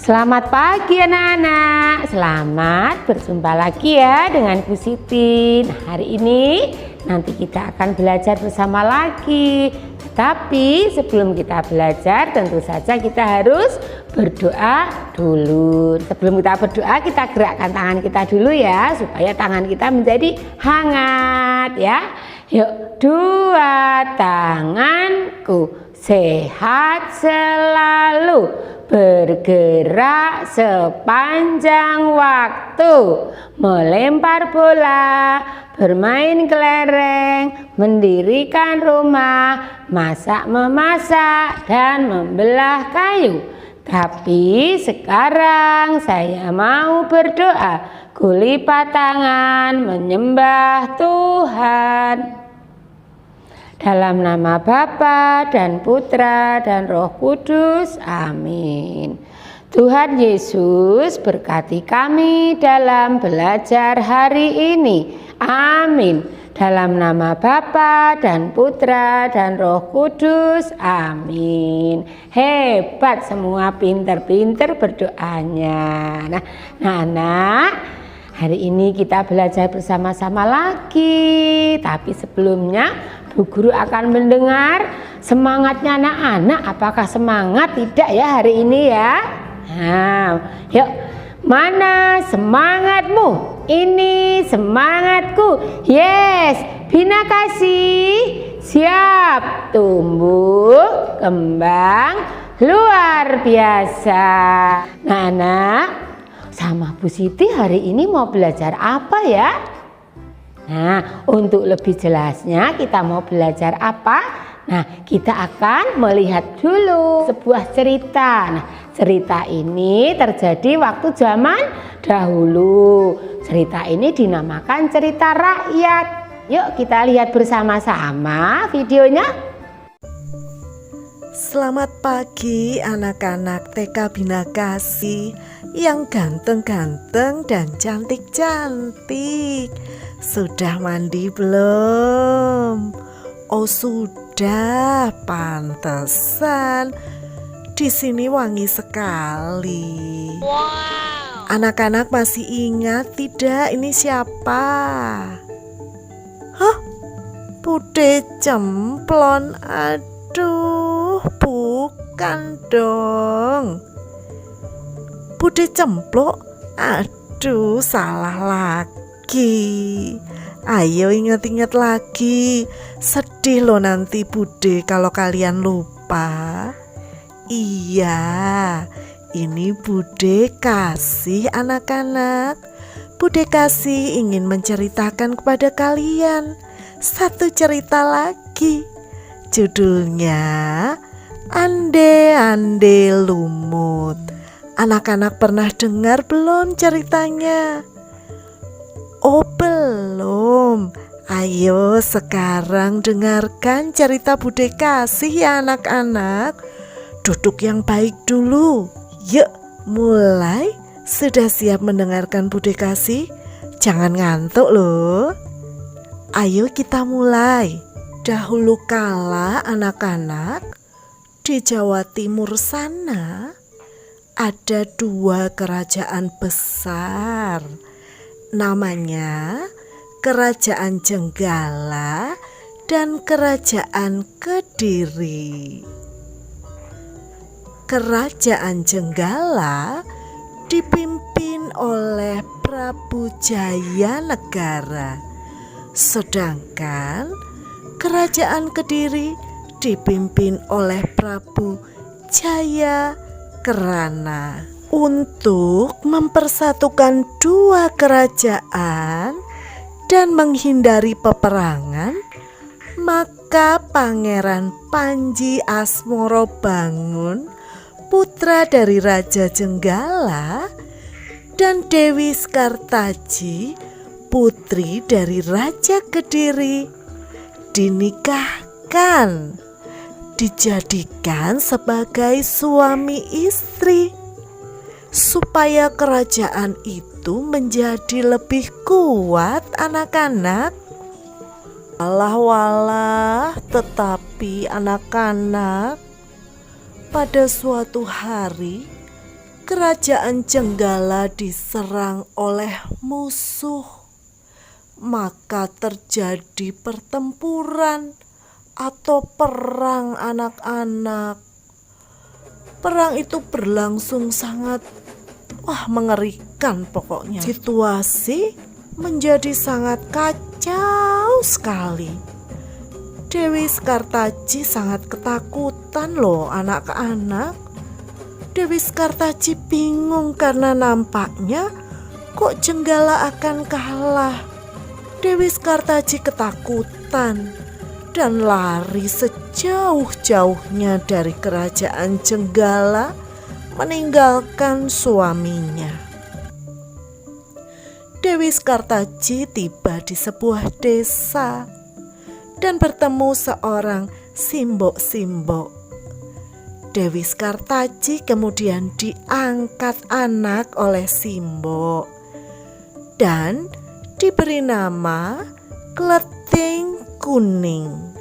Selamat pagi anak-anak, selamat berjumpa lagi ya dengan Bu Siti. Hari ini nanti kita akan belajar bersama lagi. Tapi sebelum kita belajar tentu saja kita harus berdoa dulu. Sebelum kita berdoa kita gerakkan tangan kita dulu ya, supaya tangan kita menjadi hangat ya. Yuk, dua tanganku sehat selalu, bergerak sepanjang waktu, melempar bola, bermain kelereng, mendirikan rumah, memasak dan membelah kayu. Tapi sekarang saya mau berdoa, kulipat tangan menyembah Tuhan. Dalam nama Bapa dan Putra dan Roh Kudus, amin. Tuhan Yesus berkati kami dalam belajar hari ini, amin. Dalam nama Bapa dan Putra dan Roh Kudus, amin. Hebat semua, pinter-pinter berdoanya. Nah, anak-anak, hari ini kita belajar bersama-sama lagi. Tapi sebelumnya Bu Guru akan mendengar semangatnya anak-anak. Apakah semangat? Tidak ya hari ini ya? Nah, yuk, mana semangatmu? Ini semangatku. Yes, Bina kasih. Siap, tumbuh, kembang, luar biasa. Nah, anak, sama Bu Siti hari ini mau belajar apa ya? Nah, untuk lebih jelasnya kita mau belajar apa? Nah, kita akan melihat dulu sebuah cerita. Nah, cerita ini terjadi waktu zaman dahulu. Cerita ini dinamakan cerita rakyat. Yuk kita lihat bersama-sama videonya. Selamat pagi anak-anak TK Bina Kasih yang ganteng-ganteng dan cantik-cantik. Sudah mandi belum? Oh sudah, pantesan di sini wangi sekali. Wow. Anak-anak masih ingat tidak ini siapa? Hah? Bude Cemplon. Aduh, bukan dong. Bude Cemplok. Aduh, salah lagi. Ayo ingat-ingat lagi. Sedih loh nanti Bude kalau kalian lupa. Iya, ini Bude Kasih anak-anak. Bude Kasih ingin menceritakan kepada kalian satu cerita lagi. Judulnya Ande-ande lumut. Anak-anak pernah dengar belum ceritanya? Oh belum. Ayo sekarang dengarkan cerita Bude Kasih ya anak-anak. Duduk yang baik dulu. Yuk mulai. Sudah siap mendengarkan Bude Kasih? Jangan ngantuk loh. Ayo kita mulai. Dahulu kala anak-anak, di Jawa Timur sana ada dua kerajaan besar. Namanya Kerajaan Jenggala dan Kerajaan Kediri. Kerajaan Jenggala dipimpin oleh Prabu Jayanegara, sedangkan Kerajaan Kediri dipimpin oleh Prabu Jayakrana. Untuk mempersatukan dua kerajaan dan menghindari peperangan, maka Pangeran Panji Asmorobangun, putra dari Raja Jenggala, dan Dewi Skartaji, putri dari Raja Kediri, dinikahkan, dijadikan sebagai suami istri, supaya kerajaan itu menjadi lebih kuat anak-anak. Walah, tetapi anak-anak, pada suatu hari kerajaan Jenggala diserang oleh musuh. Maka terjadi pertempuran atau perang anak-anak. Perang itu berlangsung sangat mengerikan pokoknya. Situasi menjadi sangat kacau sekali. Dewi Sekartaji sangat ketakutan loh anak-anak. Dewi Sekartaji bingung karena nampaknya kok Jenggala akan kalah. Dewi Sekartaji ketakutan dan lari sejauh-jauhnya dari kerajaan Jenggala, meninggalkan suaminya. Dewi Sekartaji tiba di sebuah desa dan bertemu seorang simbok-simbok. Dewi Sekartaji kemudian diangkat anak oleh simbok dan diberi nama Kleting Kuning.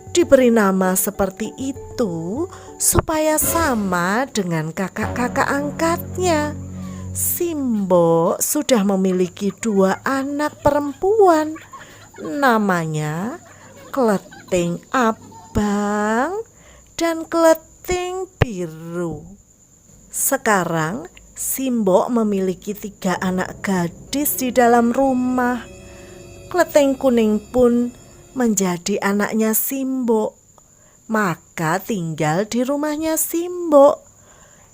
Diberi nama seperti itu supaya sama dengan kakak-kakak angkatnya. Simbok sudah memiliki 2 anak perempuan, namanya Kleting Abang dan Kleting Biru. Sekarang Simbok memiliki 3 anak gadis di dalam rumah. Kleting Kuning pun menjadi anaknya Simbok, maka tinggal di rumahnya Simbok.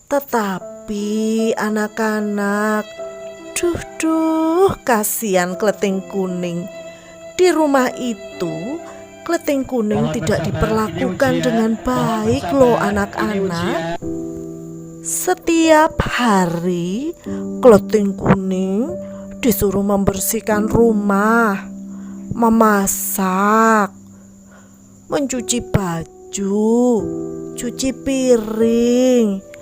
Tetapi anak-anak, kasihan Kleting Kuning. Di rumah itu Kleting Kuning tidak diperlakukan dengan baik loh anak-anak. Setiap hari Kleting Kuning disuruh membersihkan rumah, memasak, mencuci baju, cuci piring.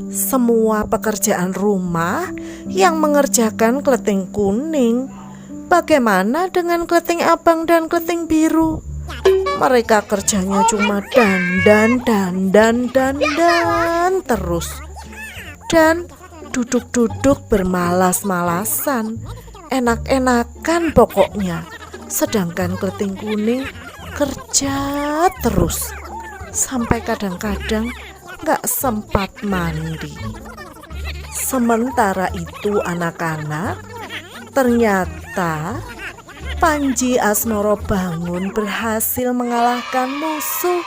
Semua pekerjaan rumah yang mengerjakan Kleting Kuning. Bagaimana dengan Kleting Abang dan Kleting Biru? Mereka kerjanya cuma dandan terus, dan duduk-duduk bermalas-malasan, enak-enakan pokoknya. Sedangkan Kleting Kuning kerja terus, sampai kadang-kadang gak sempat mandi. Sementara itu anak-anak, ternyata Panji Asmorobangun berhasil mengalahkan musuh.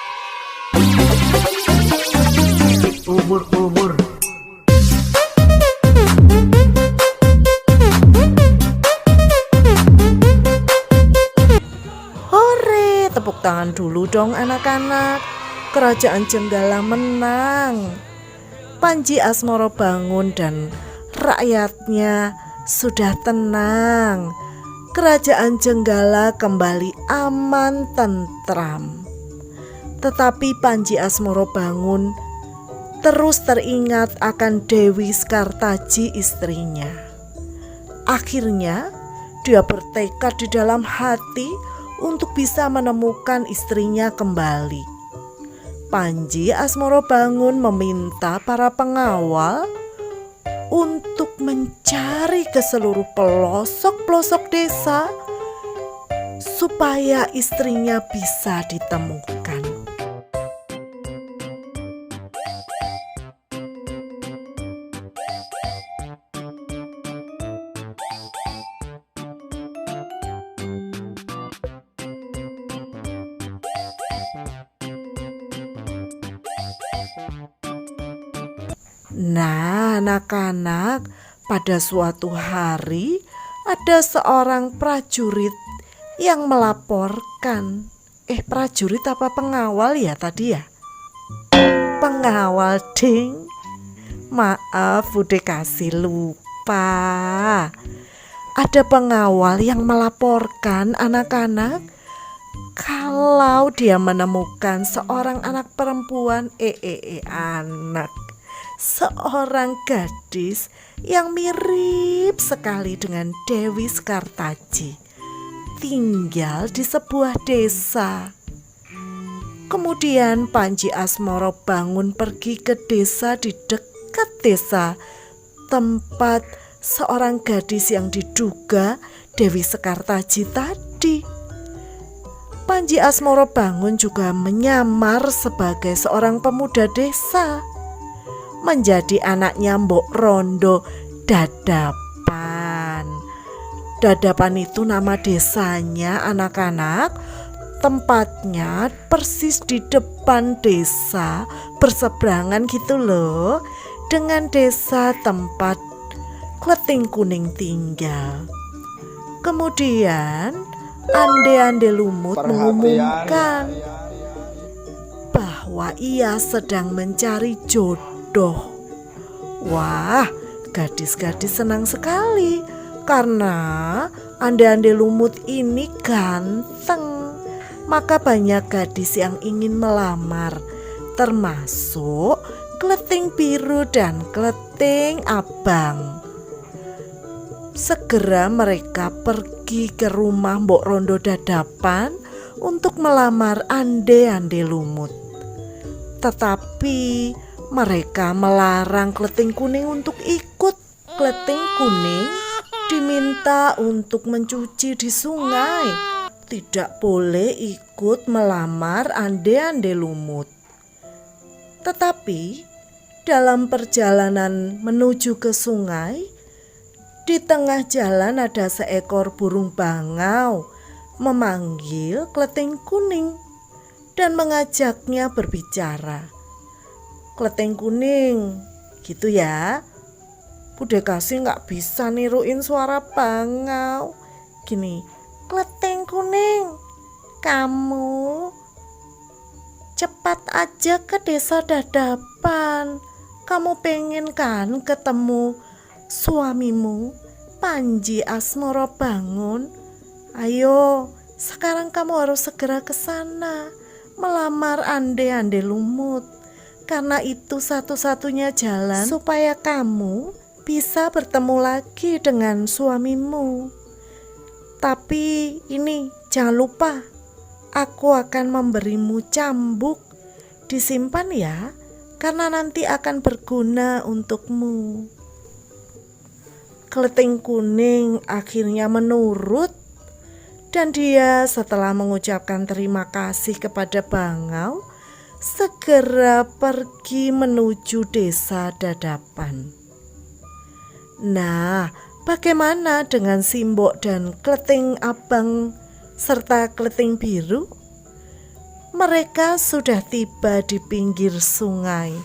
Umur. Hore, tepuk tangan dulu dong anak-anak. Kerajaan Jenggala menang. Panji Asmorobangun dan rakyatnya sudah tenang. Kerajaan Jenggala kembali aman tentram. Tetapi Panji Asmorobangun terus teringat akan Dewi Sekartaji istrinya. Akhirnya dia bertekad di dalam hati untuk bisa menemukan istrinya kembali. Panji Asmorobangun meminta para pengawal untuk mencari ke seluruh pelosok-pelosok desa supaya istrinya bisa ditemukan. Nah, anak-anak, pada suatu hari ada seorang prajurit yang melaporkan. Prajurit apa pengawal ya tadi ya? Pengawal, ding. Maaf, Bude kasih lupa. Ada pengawal yang melaporkan anak-anak kalau dia menemukan seorang anak perempuan, seorang gadis yang mirip sekali dengan Dewi Sekartaji, tinggal di sebuah desa. Kemudian Panji Asmorobangun pergi ke desa di dekat ke desa tempat seorang gadis yang diduga Dewi Sekartaji tadi. Panji Asmoro Bangun juga menyamar sebagai seorang pemuda desa, menjadi anaknya Mbok Rondo Dadapan. Dadapan itu nama desanya anak-anak. Tempatnya persis di depan desa, berseberangan gitu loh dengan desa tempat Kleting Kuning tinggal. Kemudian Ande-Ande Lumut mengumumkan bahwa ia sedang mencari jodoh. Wah, gadis-gadis senang sekali karena Ande-Ande Lumut ini ganteng. Maka banyak gadis yang ingin melamar, termasuk Kleting Biru dan Kleting Abang. Segera mereka pergi ke rumah Mbok Rondo Dadapan untuk melamar Ande-Ande Lumut. Tetapi mereka melarang Kleting Kuning untuk ikut. Kleting Kuning diminta untuk mencuci di sungai, tidak boleh ikut melamar Ande-Ande Lumut. Tetapi dalam perjalanan menuju ke sungai, di tengah jalan ada seekor burung bangau memanggil Kleting Kuning dan mengajaknya berbicara. Kleting Kuning, gitu ya, Bude Kasih gak bisa niruin suara bangau. Gini, Kleting Kuning, kamu cepat aja ke desa Dadapan. Kamu pengen kan ketemu suamimu, Panji Asmoro Bangun? Ayo, sekarang kamu harus segera ke sana melamar Ande-Ande Lumut, karena itu satu-satunya jalan supaya kamu bisa bertemu lagi dengan suamimu. Tapi ini jangan lupa, aku akan memberimu cambuk. Disimpan ya, karena nanti akan berguna untukmu. Kleting Kuning akhirnya menurut, dan dia setelah mengucapkan terima kasih kepada bangau, segera pergi menuju desa Dadapan. Nah, bagaimana dengan Simbok dan Kleting Abang serta Kleting Biru? Mereka sudah tiba di pinggir sungai,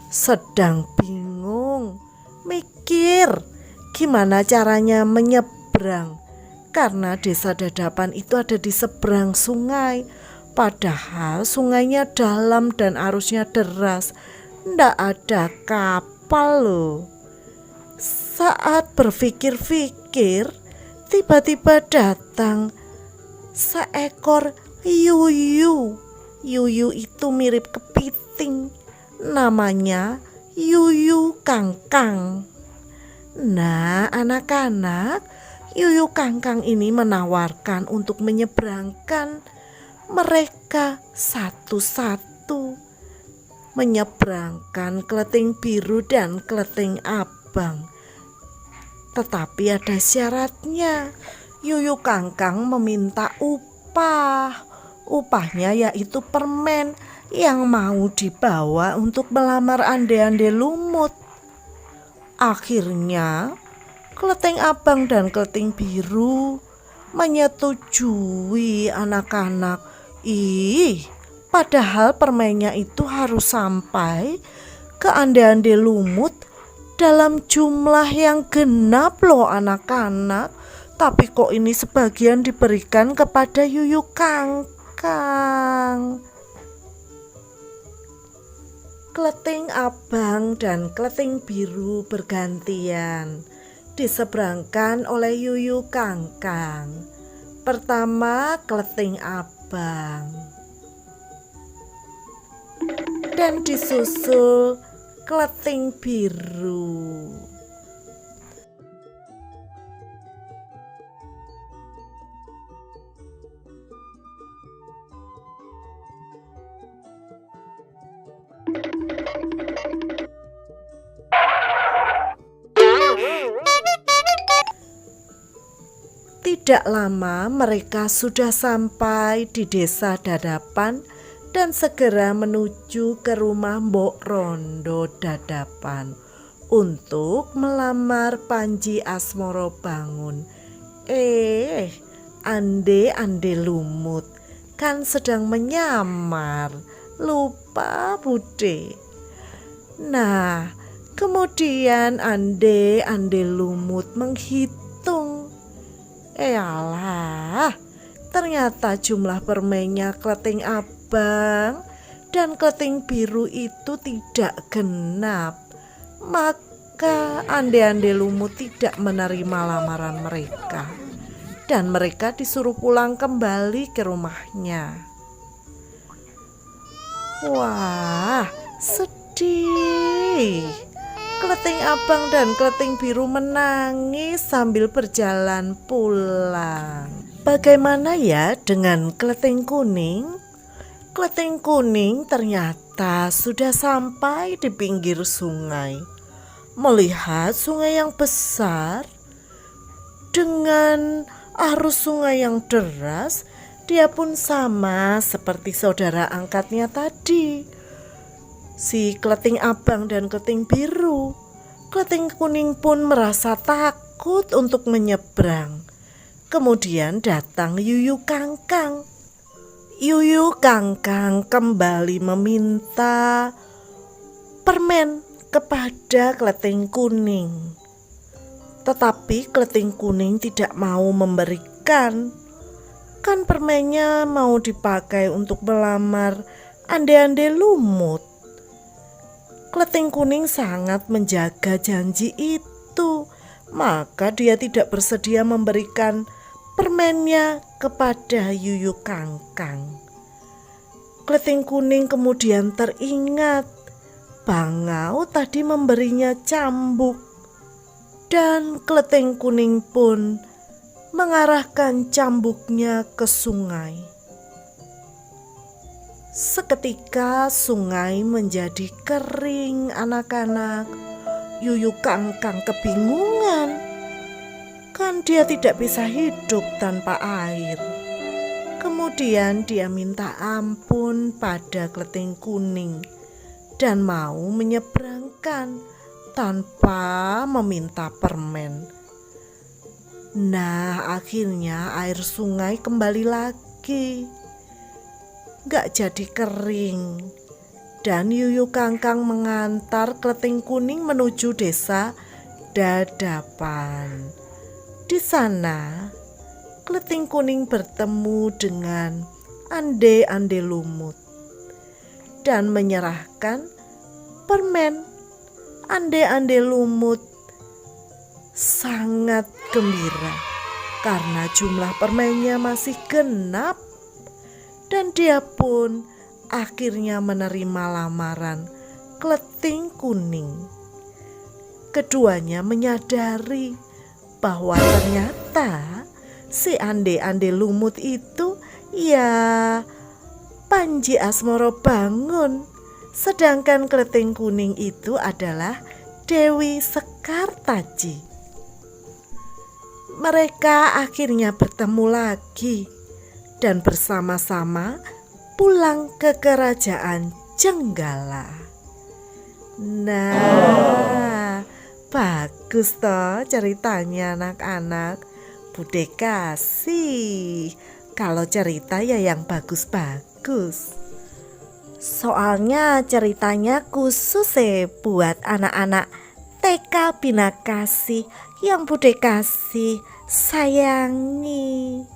sedang bingung, mikir gimana caranya menyeberang, karena desa Dadapan itu ada di seberang sungai. Padahal sungainya dalam dan arusnya deras, ndak ada kapal loh. Saat berpikir-pikir, tiba-tiba datang seekor yuyu. Yuyu itu mirip kepiting, namanya Yuyu Kangkang. Nah, anak-anak, Yuyu Kangkang ini menawarkan untuk menyeberangkan mereka satu-satu, menyeberangkan Kleting Biru dan Kleting Abang. Tetapi ada syaratnya. Yuyu Kangkang meminta upah. Upahnya yaitu permen yang mau dibawa untuk melamar Ande-Ande Lumut. Akhirnya Kleting Abang dan Kleting Biru menyetujui anak-anak. Padahal permennya itu harus sampai ke Ande-Ande Lumut dalam jumlah yang genap loh anak-anak. Tapi kok ini sebagian diberikan kepada Yuyu Kangkang. Kleting Abang dan Kleting Biru bergantian diseberangkan oleh Yuyu Kangkang. Pertama Kleting Abang, dan disusul Kleting Biru. Tidak lama mereka sudah sampai di desa Dadapan dan segera menuju ke rumah Mbok Rondo Dadapan untuk melamar Panji Asmoro Bangun. Ande Lumut kan sedang menyamar, lupa Bude. Nah, kemudian Ande Lumut menghitung. Alah, ternyata jumlah permennya Kleting Abang dan Kleting Biru itu tidak genap. Maka Ande Lumut tidak menerima lamaran mereka dan mereka disuruh pulang kembali ke rumahnya. Wah, sedih. Kleting Abang dan Kleting Biru menangis sambil berjalan pulang. Bagaimana ya dengan Kleting Kuning? Kleting Kuning ternyata sudah sampai di pinggir sungai. Melihat sungai yang besar dengan arus sungai yang deras, dia pun sama seperti saudara angkatnya tadi, si Kleting Abang dan Kleting Biru. Kleting Kuning pun merasa takut untuk menyeberang. Kemudian datang Yuyu Kangkang. Yuyu Kangkang kembali meminta permen kepada Kleting Kuning. Tetapi Kleting Kuning tidak mau memberikan. Kan permennya mau dipakai untuk melamar Ande Lumut. Kleting Kuning sangat menjaga janji itu, maka dia tidak bersedia memberikan permennya kepada Yuyu Kangkang. Kleting Kuning kemudian teringat Bangau tadi memberinya cambuk, dan Kleting Kuning pun mengarahkan cambuknya ke sungai. Seketika sungai menjadi kering, anak-anak. Yuyu Kangkang kebingungan. Kan dia tidak bisa hidup tanpa air. Kemudian dia minta ampun pada Kleting Kuning dan mau menyeberangkan tanpa meminta permen. Nah, akhirnya air sungai kembali lagi. Gak jadi kering, dan Yuyu Kangkang mengantar Kleting Kuning menuju desa Dadapan. Di sana Kleting Kuning bertemu dengan Ande Lumut dan menyerahkan permen. Ande Lumut sangat gembira karena jumlah permennya masih genap. Dan dia pun akhirnya menerima lamaran Kleting Kuning. Keduanya menyadari bahwa ternyata si Ande Lumut itu ya Panji Asmoro Bangun, sedangkan Kleting Kuning itu adalah Dewi Sekartaji. Mereka akhirnya bertemu lagi dan bersama-sama pulang ke kerajaan Jenggala. Nah, bagus toh ceritanya anak-anak. Bude kasih kalau cerita ya yang bagus-bagus. Soalnya ceritanya khusus buat anak-anak TK Bina Kasih yang Bude kasih sayangi.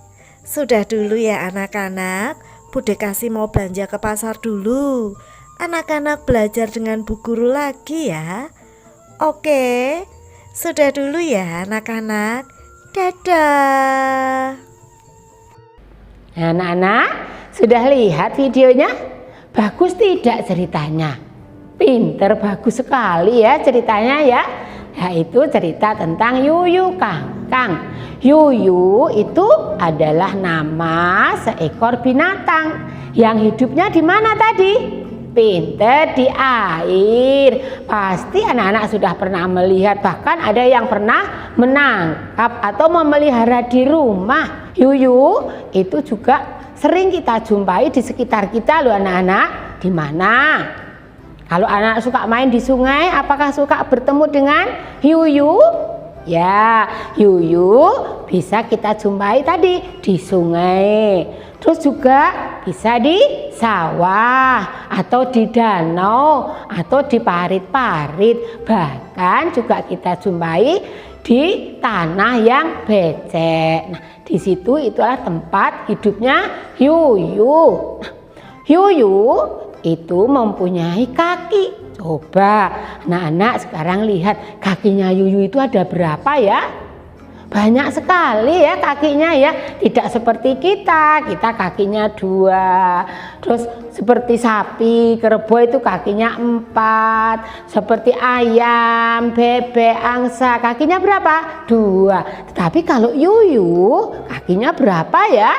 Sudah dulu ya anak-anak, Bude kasih mau belanja ke pasar dulu. Anak-anak belajar dengan Bu Guru lagi ya. Oke, sudah dulu ya anak-anak. Dadah. Anak-anak, sudah lihat videonya? Bagus tidak ceritanya? Pinter, bagus sekali ya ceritanya ya. Yaitu cerita tentang Yuyu Kangkang. Yuyu itu adalah nama seekor binatang yang hidupnya di mana tadi? pinter di air. Pasti anak-anak sudah pernah melihat, bahkan ada yang pernah menangkap atau memelihara di rumah. Yuyu itu juga sering kita jumpai di sekitar kita loh anak-anak. Di mana? Kalau anak suka main di sungai, apakah suka bertemu dengan yuyu? Ya, yuyu bisa kita jumpai tadi di sungai. Terus juga bisa di sawah atau di danau atau di parit-parit. Bahkan juga kita jumpai di tanah yang becek. Nah, di situ itulah tempat hidupnya yuyu. Yuyu itu mempunyai kaki. Coba anak-anak sekarang lihat kakinya yuyu itu ada berapa ya? Banyak sekali ya kakinya ya. Tidak seperti kita kakinya 2. Terus seperti sapi, kerbau itu kakinya 4. Seperti ayam, bebek, angsa kakinya berapa? 2. Tetapi kalau yuyu kakinya berapa ya?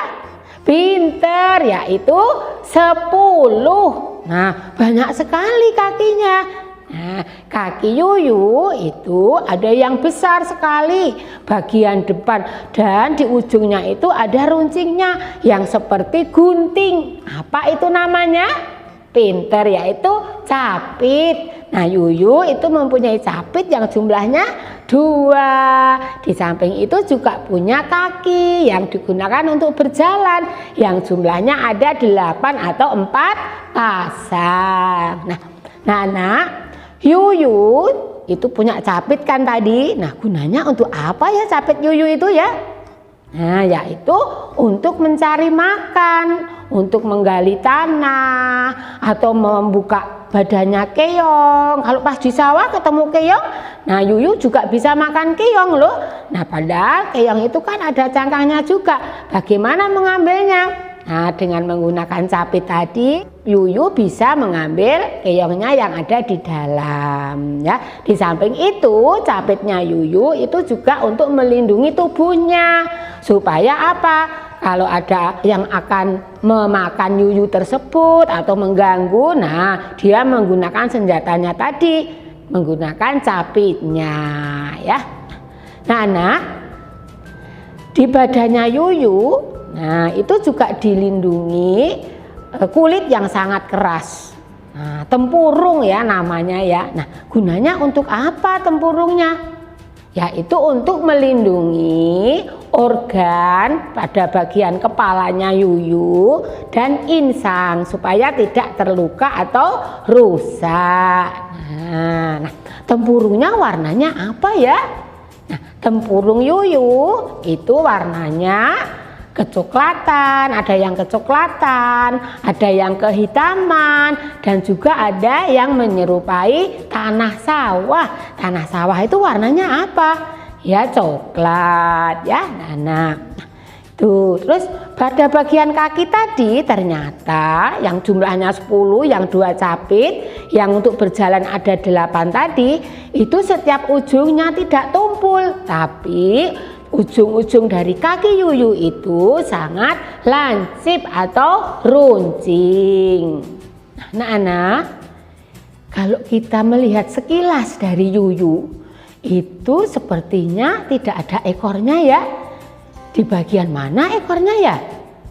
Pinter, yaitu 10. Nah, banyak sekali kakinya. Nah, kaki yuyu itu ada yang besar sekali bagian depan, dan di ujungnya itu ada runcingnya yang seperti gunting. Apa itu namanya? Pinter, yaitu capit. Nah, yuyu itu mempunyai capit yang jumlahnya 2. Di samping itu juga punya kaki yang digunakan untuk berjalan yang jumlahnya ada 8 atau 4 pasang. Nah, yuyu itu punya capit kan tadi. Nah, gunanya untuk apa ya capit yuyu itu ya? Nah, yaitu untuk mencari makan, untuk menggali tanah, atau membuka badannya keong. Kalau pas di sawah ketemu keong, nah yuyu juga bisa makan keong loh. Nah, padahal keong itu kan ada cangkangnya juga. Bagaimana mengambilnya? Nah, dengan menggunakan capit tadi, yuyu bisa mengambil keongnya yang ada di dalam ya. Di samping itu, capitnya yuyu itu juga untuk melindungi tubuhnya. Supaya apa? Kalau ada yang akan memakan yuyu tersebut atau mengganggu, nah dia menggunakan senjatanya tadi, menggunakan capitnya ya. Nah, di badannya yuyu, nah itu juga dilindungi kulit yang sangat keras. Nah, tempurung ya namanya ya. Nah, gunanya untuk apa tempurungnya? Yaitu untuk melindungi organ pada bagian kepalanya yuyu dan insang supaya tidak terluka atau rusak. Nah, tempurungnya warnanya apa ya? Nah, tempurung yuyu itu warnanya kecoklatan, ada yang kecoklatan, ada yang kehitaman, dan juga ada yang menyerupai tanah sawah. Tanah sawah itu warnanya apa? Ya coklat ya. Nah, tuh. Terus pada bagian kaki tadi ternyata yang jumlahnya 10, yang 2 capit, yang untuk berjalan ada 8 tadi, itu setiap ujungnya tidak tumpul, tapi ujung-ujung dari kaki yuyu itu sangat lancip atau runcing. Nah, anak, kalau kita melihat sekilas dari yuyu, itu sepertinya tidak ada ekornya ya. Di bagian mana ekornya ya?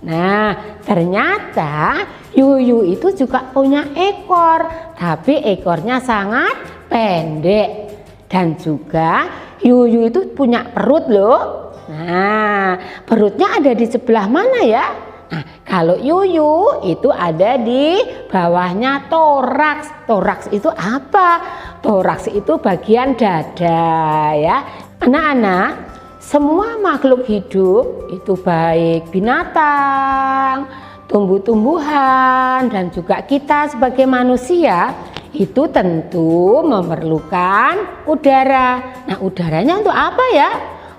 Nah, ternyata yuyu itu juga punya ekor, tapi ekornya sangat pendek. Dan juga yuyu itu punya perut loh. Nah, perutnya ada di sebelah mana ya? Nah, kalau yuyu itu ada di bawahnya toraks. Toraks itu apa? Toraks itu bagian dada ya. Anak-anak, semua makhluk hidup itu baik binatang, tumbuh-tumbuhan, dan juga kita sebagai manusia itu tentu memerlukan udara. Nah, udaranya untuk apa ya?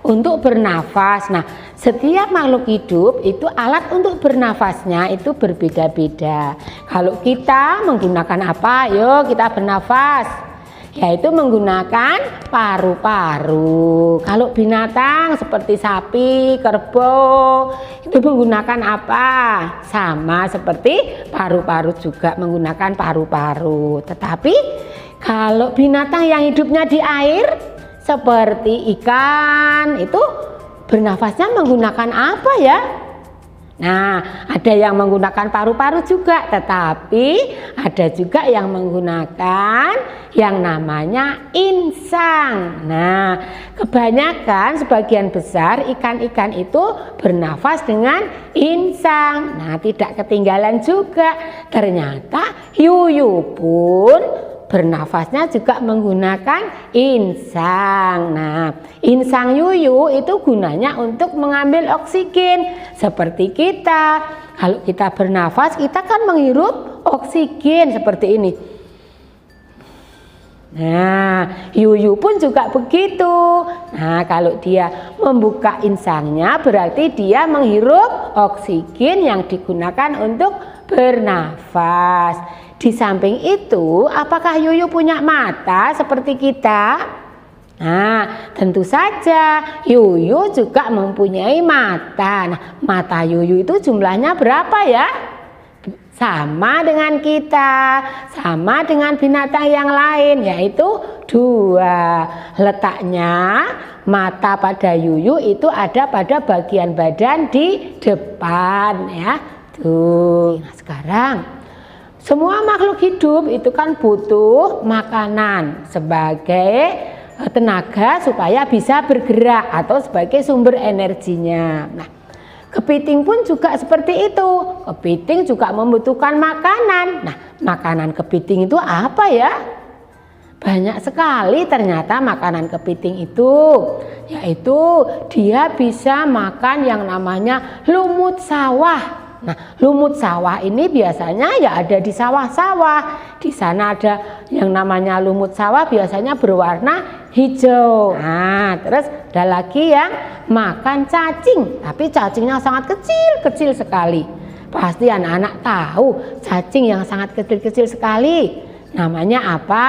Untuk bernafas. Nah, setiap makhluk hidup itu alat untuk bernafasnya itu berbeda-beda. Kalau kita menggunakan apa? Yuk kita bernafas. yaitu menggunakan paru-paru. Kalau binatang seperti sapi, kerbau itu menggunakan apa? Sama seperti paru-paru juga, menggunakan paru-paru. Tetapi kalau binatang yang hidupnya di air seperti ikan itu bernafasnya menggunakan apa ya? Nah, ada yang menggunakan paru-paru juga, tetapi ada juga yang menggunakan yang namanya insang. Nah, kebanyakan sebagian besar ikan-ikan itu bernafas dengan insang. Nah, tidak ketinggalan juga, ternyata yuyu pun bernafasnya juga menggunakan insang. Nah, insang yuyu itu gunanya untuk mengambil oksigen. Seperti kita, kalau kita bernafas kita kan menghirup oksigen seperti ini. Nah, yuyu pun juga begitu. Nah, kalau dia membuka insangnya berarti dia menghirup oksigen yang digunakan untuk bernafas. Di samping itu, apakah yuyu punya mata seperti kita? Nah, tentu saja yuyu juga mempunyai mata. Nah, mata yuyu itu jumlahnya berapa ya? Sama dengan kita, sama dengan binatang yang lain, yaitu 2. Letaknya mata pada yuyu itu ada pada bagian badan di depan ya. Tuh. Nah, sekarang semua makhluk hidup itu kan butuh makanan sebagai tenaga supaya bisa bergerak atau sebagai sumber energinya. Nah, kepiting pun juga seperti itu. Kepiting juga membutuhkan makanan. Nah, makanan kepiting itu apa ya? Banyak sekali ternyata makanan kepiting itu, yaitu dia bisa makan yang namanya lumut sawah. Nah, lumut sawah ini biasanya ya ada di sawah-sawah. Di sana ada yang namanya lumut sawah, biasanya berwarna hijau. Nah, terus ada lagi yang makan cacing, tapi cacingnya sangat kecil sekali. Pasti anak-anak tahu cacing yang sangat kecil sekali. Namanya apa?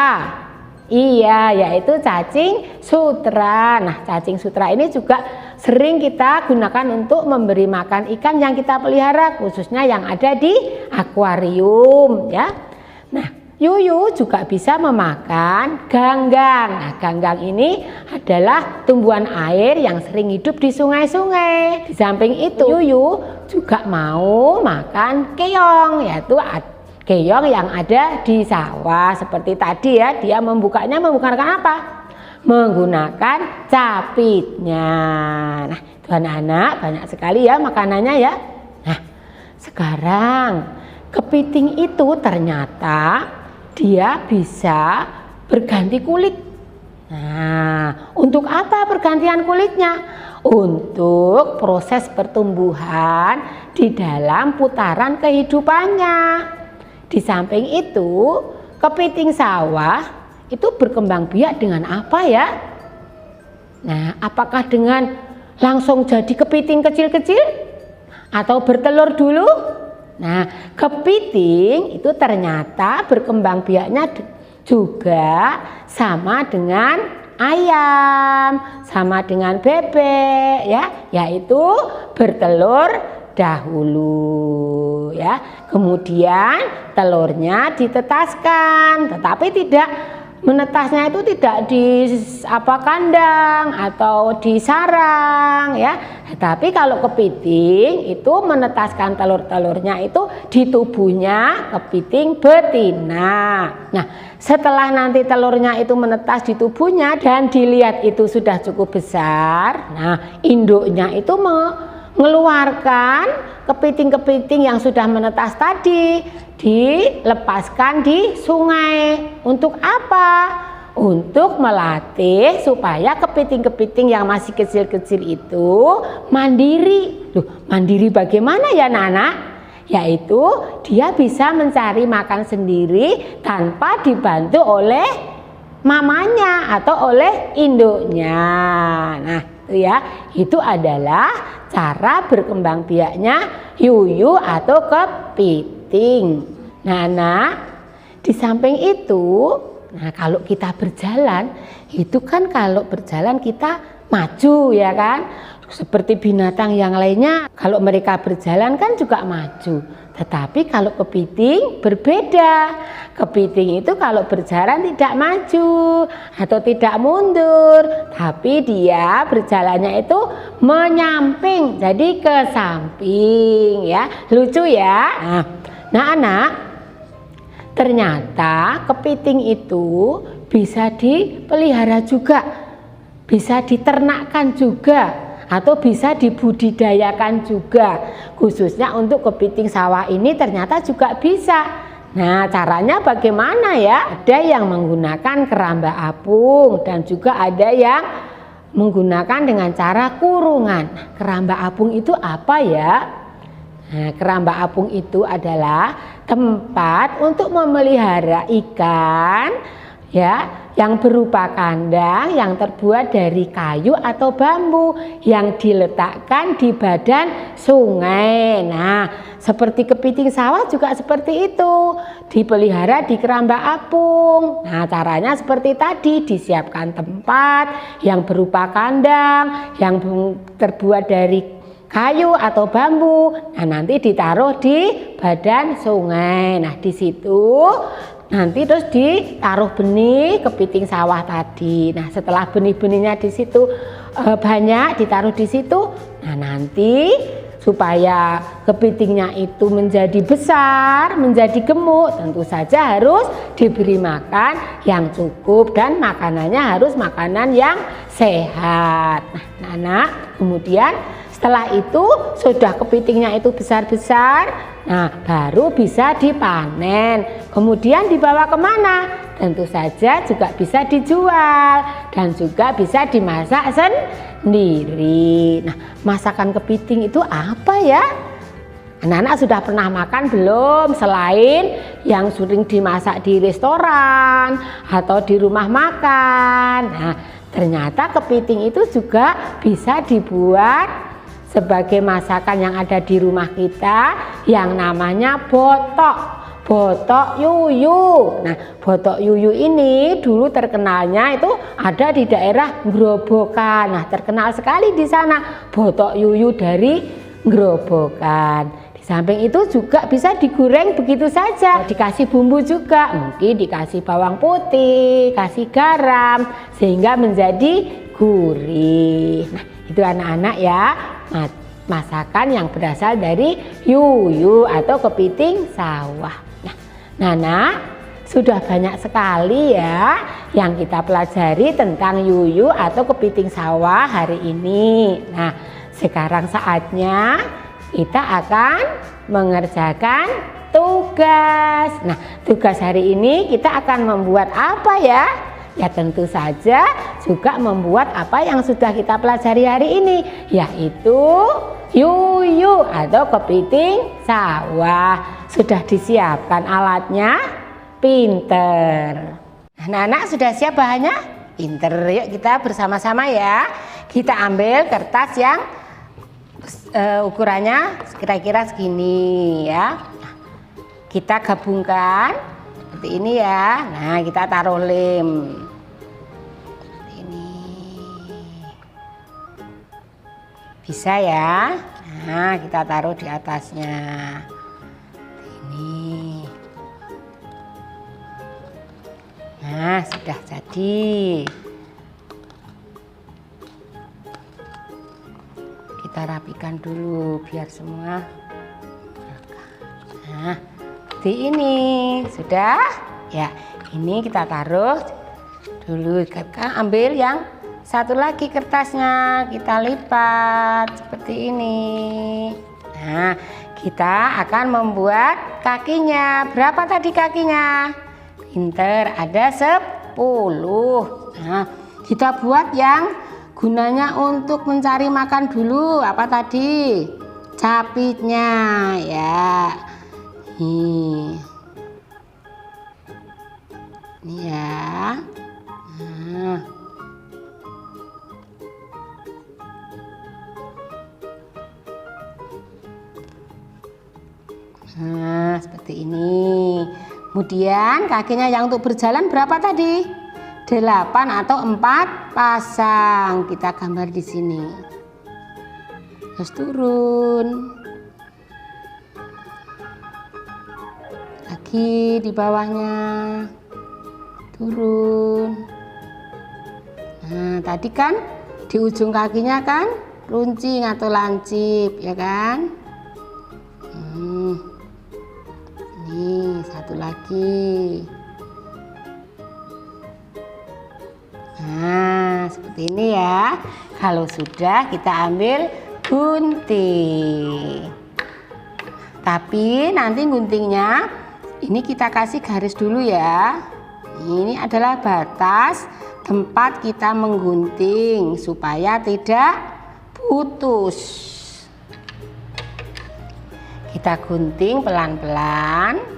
Iya, yaitu cacing sutra. Nah, cacing sutra ini juga sering kita gunakan untuk memberi makan ikan yang kita pelihara, khususnya yang ada di akuarium ya. Nah, yuyu juga bisa memakan ganggang. Nah, ganggang ini adalah tumbuhan air yang sering hidup di sungai-sungai. Di samping itu, yuyu juga mau makan keong, yaitu keong yang ada di sawah. Seperti tadi ya, dia membukanya menggunakan apa? Menggunakan capitnya. Nah, itu anak-anak banyak sekali ya makanannya ya. Nah, sekarang kepiting itu ternyata dia bisa berganti kulit. Nah, untuk apa pergantian kulitnya? Untuk proses pertumbuhan di dalam putaran kehidupannya. Di samping itu, kepiting sawah itu berkembang biak dengan apa ya? Nah, apakah dengan langsung jadi kepiting kecil-kecil atau bertelur dulu? Nah, kepiting itu ternyata berkembang biaknya juga sama dengan ayam, sama dengan bebek ya, yaitu bertelur dahulu ya. Kemudian telurnya ditetaskan, tetapi tidak menetasnya itu tidak di kandang atau di sarang ya. Tapi kalau kepiting itu menetaskan telur-telurnya itu di tubuhnya kepiting betina. Nah, setelah nanti telurnya itu menetas di tubuhnya dan dilihat itu sudah cukup besar, nah induknya itu mengeluarkan kepiting-kepiting yang sudah menetas tadi, dilepaskan di sungai. Untuk apa? Untuk melatih supaya kepiting-kepiting yang masih kecil-kecil itu mandiri. Loh, mandiri bagaimana ya Nana? Yaitu dia bisa mencari makan sendiri tanpa dibantu oleh mamanya atau oleh induknya. Nah, itu ya, itu adalah cara berkembang biaknya yuyu atau kepiting. Nah, di samping itu, Nah, kalau kita berjalan, itu kan kalau berjalan kita maju ya kan. Seperti binatang yang lainnya, kalau mereka berjalan kan juga maju. Tetapi kalau kepiting berbeda. Kepiting itu kalau berjalan tidak maju atau tidak mundur, tapi dia berjalannya itu menyamping, jadi ke samping ya. Lucu ya. Nah, anak, ternyata kepiting itu bisa dipelihara juga, bisa diternakkan juga, atau bisa dibudidayakan juga. Khususnya untuk kepiting sawah ini ternyata juga bisa. Nah, caranya bagaimana ya? Ada yang menggunakan keramba apung dan juga ada yang menggunakan dengan cara kurungan. Keramba apung itu apa ya? Nah, keramba apung itu adalah tempat untuk memelihara ikan ya, yang berupa kandang yang terbuat dari kayu atau bambu yang diletakkan di badan sungai. Nah, seperti kepiting sawah juga seperti itu, dipelihara di keramba apung. Nah, caranya seperti tadi, disiapkan tempat yang berupa kandang yang terbuat dari kayu atau bambu. Nah, nanti ditaruh di badan sungai. Nah, di situ nanti terus ditaruh benih kepiting sawah tadi. Nah, setelah benih-benihnya di situ banyak ditaruh di situ. Nah, nanti supaya kepitingnya itu menjadi besar, menjadi gemuk, tentu saja harus diberi makan yang cukup dan makanannya harus makanan yang sehat. Nah, anak, kemudian setelah itu sudah kepitingnya itu besar-besar, nah baru bisa dipanen. Kemudian dibawa kemana? Tentu saja juga bisa dijual dan juga bisa dimasak sendiri. Nah, masakan kepiting itu apa ya? Anak-anak sudah pernah makan belum? Selain yang sering dimasak di restoran atau di rumah makan. Nah, ternyata kepiting itu juga bisa dibuat sebagai masakan yang ada di rumah kita yang namanya botok yuyu. Nah, botok yuyu ini dulu terkenalnya itu ada di daerah Grobogan. Nah, terkenal sekali di sana botok yuyu dari Grobogan. Di samping itu juga bisa digoreng begitu saja, dikasih bumbu juga, mungkin dikasih bawang putih, kasih garam sehingga menjadi gurih. Nah, itu anak-anak ya, masakan yang berasal dari yuyu atau kepiting sawah. Nah, Nana, sudah banyak sekali ya yang kita pelajari tentang yuyu atau kepiting sawah hari ini. Nah, sekarang saatnya kita akan mengerjakan tugas. Nah, tugas hari ini kita akan membuat apa ya? Ya, tentu saja juga membuat apa yang sudah kita pelajari hari ini, yaitu yuyu atau kepiting sawah. Sudah disiapkan alatnya? Pinter. Anak-anak sudah siap bahannya? Pinter. Yuk kita bersama-sama ya. Kita ambil kertas yang ukurannya kira-kira segini ya. Kita gabungkan seperti ini ya. Nah, kita taruh lem seperti ini, bisa ya. Nah, kita taruh di atasnya seperti ini. Nah, sudah jadi. Kita rapikan dulu biar semua. Nah, seperti ini sudah ya. Ini kita taruh dulu. Kita ambil yang satu lagi kertasnya, kita lipat seperti ini. Nah, kita akan membuat kakinya. Berapa tadi kakinya? Pinter, ada 10. Nah, kita buat yang gunanya untuk mencari makan dulu. Apa tadi? Capitnya ya. Ini ya. Nah, seperti ini. Kemudian kakinya yang untuk berjalan berapa tadi? 8 atau 4 pasang. Kita gambar di sini. Terus turun. Lagi di bawahnya. Turun. Nah, tadi kan di ujung kakinya kan runcing atau lancip, ya kan? Ini satu lagi. Nah, seperti ini ya. Kalau sudah kita ambil gunting. Tapi nanti guntingnya ini kita kasih garis dulu ya. Ini adalah batas tempat kita menggunting supaya tidak putus. Kita gunting pelan-pelan.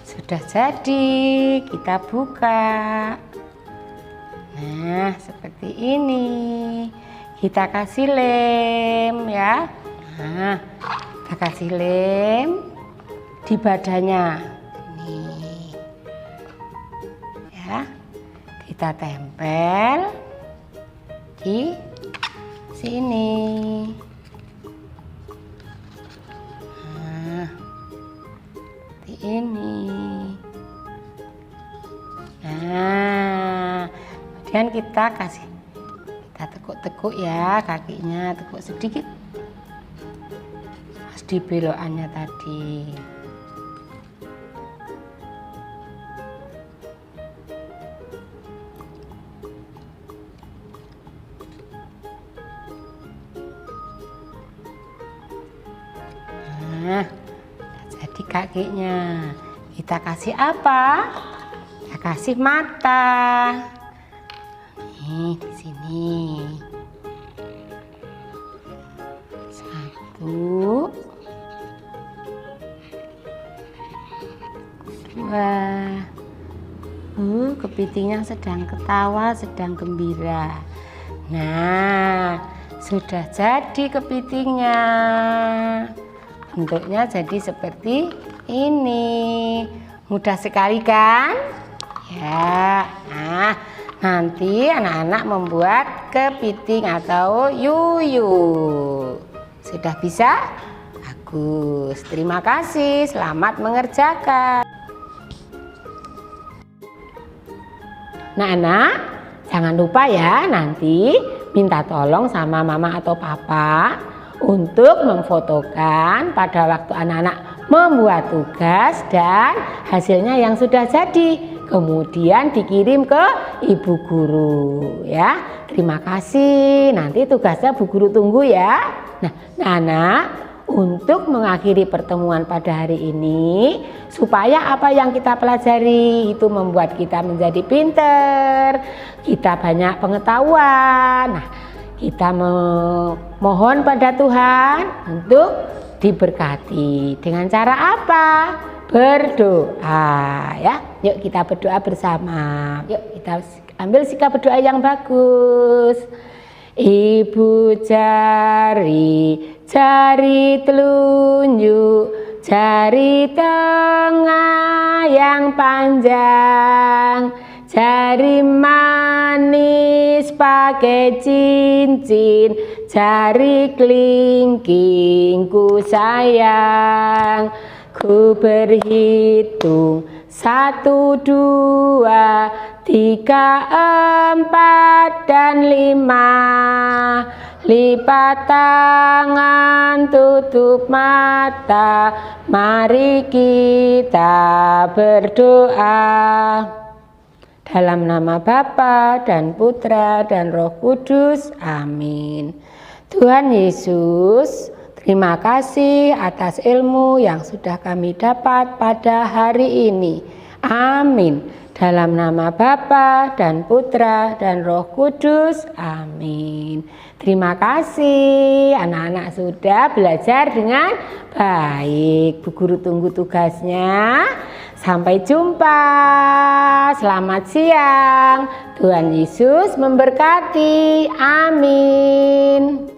Sudah jadi, kita buka. Nah, seperti ini. Kita kasih lem ya. Nah, kita kasih lem di badannya. Ini. Ya. Kita tempel di sini. Nah, seperti ini. Nah, kemudian kita tekuk-tekuk ya kakinya, tekuk sedikit pas di belokannya tadi. Nah, jadi kakinya kita kasih apa? Kita kasih mata. Nih di sini. 1, 2. Kepitingnya sedang ketawa, sedang gembira. Nah, sudah jadi kepitingnya. Bentuknya jadi seperti ini. Mudah sekali kan? Ya. Nah, nanti anak-anak membuat kepiting atau yuyu. Sudah bisa? Bagus. Terima kasih. Selamat mengerjakan. Nah, anak, jangan lupa ya nanti minta tolong sama mama atau papa untuk memfotokan pada waktu anak-anak membuat tugas dan hasilnya yang sudah jadi. Kemudian dikirim ke ibu guru ya. Terima kasih. Nanti tugasnya bu guru tunggu ya. Nah, anak, untuk mengakhiri pertemuan pada hari ini, supaya apa yang kita pelajari itu membuat kita menjadi pinter, kita banyak pengetahuan. Nah, kita memohon pada Tuhan untuk diberkati. Dengan cara apa? Berdoa ya. Yuk kita berdoa bersama. Yuk kita ambil sikap berdoa yang bagus. Ibu jari telunjuk, jari tengah yang panjang, jari manis pakai cincin, jari kelingking ku sayang. Ku berhitung 1, 2, 3, 4, dan 5. Lipat tangan, tutup mata, mari kita berdoa. Dalam nama Bapa dan Putra dan Roh Kudus. Amin. Tuhan Yesus, Terima kasih atas ilmu yang sudah kami dapat pada hari ini. Amin. Dalam nama Bapa dan Putra dan Roh Kudus. Amin. Terima kasih, anak-anak sudah belajar dengan baik. Bu Guru tunggu tugasnya. Sampai jumpa. Selamat siang. Tuhan Yesus memberkati. Amin.